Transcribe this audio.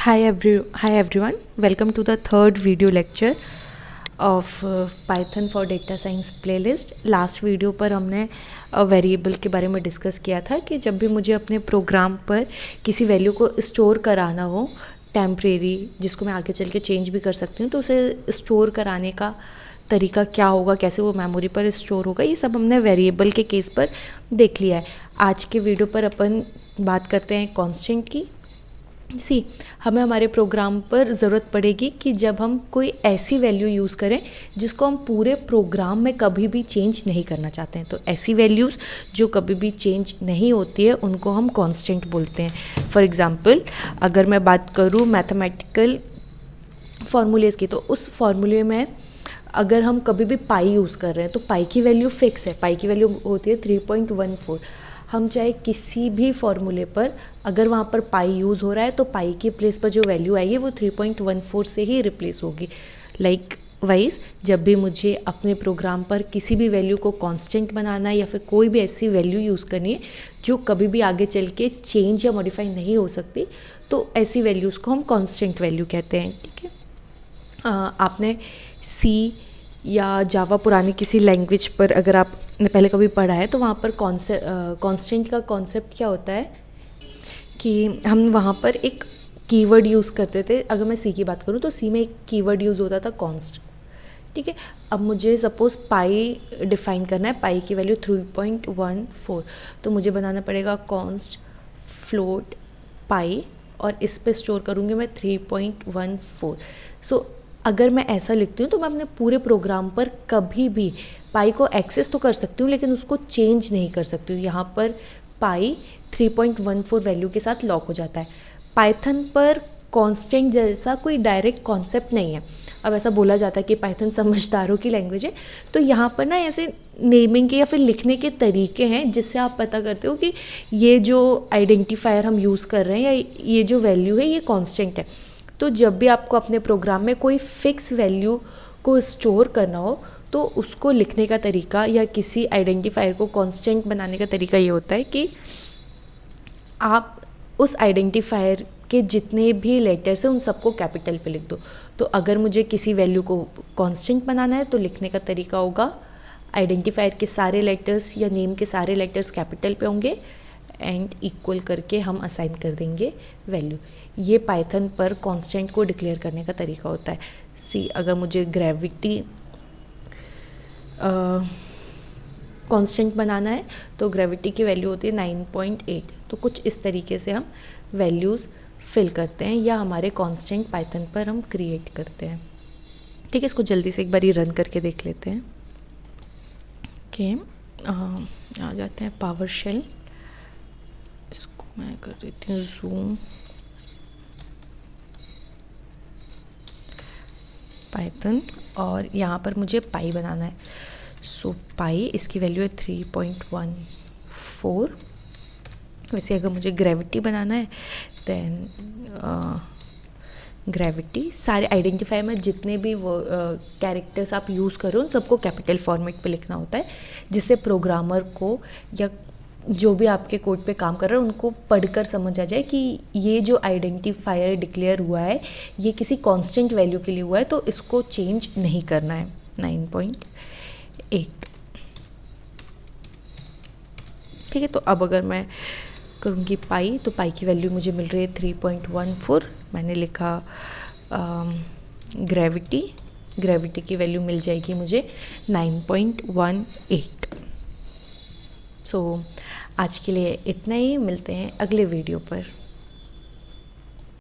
Hi everyone. Welcome to the third video lecture of Python for Data Science playlist. Last video पर हमने variable के बारे में discuss किया था कि जब भी मुझे अपने प्रोग्राम पर किसी वैल्यू को स्टोर कराना हो टेम्परेरी, जिसको मैं आगे चल के चेंज भी कर सकती हूँ, तो उसे स्टोर कराने का तरीका क्या होगा, कैसे वो मेमोरी पर स्टोर होगा, ये सब हमने वेरिएबल के केस पर देख लिया है। आज के वीडियो पर अपन बात करते हैं कांस्टेंट की। हमें हमारे प्रोग्राम पर ज़रूरत पड़ेगी कि जब हम कोई ऐसी वैल्यू यूज़ करें जिसको हम पूरे प्रोग्राम में कभी भी चेंज नहीं करना चाहते हैं। तो ऐसी वैल्यूज़ जो कभी भी चेंज नहीं होती है उनको हम कांस्टेंट बोलते हैं। फॉर एग्ज़ाम्पल, अगर मैं बात करूँ मैथमेटिकल फार्मूलेज़ की, तो उस फार्मूले में अगर हम कभी भी पाई यूज़ कर रहे हैं तो पाई की वैल्यू फिक्स है। पाई की वैल्यू होती है 3.14। हम चाहे किसी भी फॉर्मूले पर अगर वहाँ पर पाई यूज़ हो रहा है तो पाई के प्लेस पर जो वैल्यू आएगी वो 3.14 से ही रिप्लेस होगी। लाइक वाइज जब भी मुझे अपने प्रोग्राम पर किसी भी वैल्यू को कांस्टेंट बनाना है या फिर कोई भी ऐसी वैल्यू यूज़ करनी है जो कभी भी आगे चल के चेंज या मॉडिफाई नहीं हो सकती, तो ऐसी वैल्यूज़ को हम कांस्टेंट वैल्यू कहते हैं। ठीक है, आपने सी या जावा पुरानी किसी लैंग्वेज पर अगर आपने पहले कभी पढ़ा है तो वहाँ पर कांस्टेंट का कॉन्सेप्ट क्या होता है कि हम वहाँ पर एक कीवर्ड यूज़ करते थे। अगर मैं सी की बात करूँ तो सी में एक कीवर्ड यूज़ होता था कॉन्स्ट। ठीक है, अब मुझे सपोज़ पाई डिफाइन करना है, पाई की वैल्यू 3.14, तो मुझे बनाना पड़ेगा कॉन्स्ट फ्लोट पाई और इस पे स्टोर करूँगी मैं 3.14। सो अगर मैं ऐसा लिखती हूँ तो मैं अपने पूरे प्रोग्राम पर कभी भी पाई को एक्सेस तो कर सकती हूँ लेकिन उसको चेंज नहीं कर सकती हूँ। यहाँ पर पाई 3.14 वैल्यू के साथ लॉक हो जाता है। पाइथन पर कांस्टेंट जैसा कोई डायरेक्ट कॉन्सेप्ट नहीं है। अब ऐसा बोला जाता है कि पाइथन समझदारों की लैंग्वेज है, तो यहाँ पर ना ऐसे नेमिंग के या फिर लिखने के तरीके हैं जिससे आप पता करते हो कि ये जो आइडेंटिफायर हम यूज़ कर रहे हैं या ये जो वैल्यू है ये कांस्टेंट है। तो जब भी आपको अपने प्रोग्राम में कोई फिक्स वैल्यू को स्टोर करना हो तो उसको लिखने का तरीका या किसी आइडेंटिफायर को कांस्टेंट बनाने का तरीका ये होता है कि आप उस आइडेंटिफायर के जितने भी लेटर्स हैं उन सबको कैपिटल पे लिख दो। तो अगर मुझे किसी वैल्यू को कांस्टेंट बनाना है तो लिखने का तरीका होगा आइडेंटिफायर के सारे लेटर्स या नेम के सारे लेटर्स कैपिटल पे होंगे एंड इक्वल करके हम असाइन कर देंगे वैल्यू। ये पाइथन पर कांस्टेंट को डिक्लेयर करने का तरीका होता है। सी अगर मुझे ग्रेविटी कांस्टेंट बनाना है तो ग्रेविटी की वैल्यू होती है 9.8। तो कुछ इस तरीके से हम वैल्यूज़ फिल करते हैं या हमारे कांस्टेंट पाइथन पर हम क्रिएट करते हैं। ठीक है, इसको जल्दी से एक बार रन करके देख लेते हैं। ओके, आ जाते हैं पावर शेल। इसको मैं कर देती हूँ जूम। पाइथन और यहाँ पर मुझे पाई बनाना है। सो पाई इसकी वैल्यू है 3.14। वैसे अगर मुझे ग्रेविटी बनाना है देन ग्रेविटी सारे आइडेंटिफायर में जितने भी वो कैरेक्टर्स आप यूज़ करो उन सबको कैपिटल फॉर्मेट पे लिखना होता है, जिससे प्रोग्रामर को या जो भी आपके कोड पे काम कर रहे हैं उनको पढ़कर समझ आ जाए कि ये जो आइडेंटिफायर डिक्लेयर हुआ है ये किसी कांस्टेंट वैल्यू के लिए हुआ है, तो इसको चेंज नहीं करना है। 9.8। ठीक है, तो अब अगर मैं करूँगी पाई तो पाई की वैल्यू मुझे मिल रही है 3.14। मैंने लिखा ग्रेविटी की वैल्यू मिल जाएगी मुझे 9.18। सो आज के लिए इतना ही, मिलते हैं अगले वीडियो पर।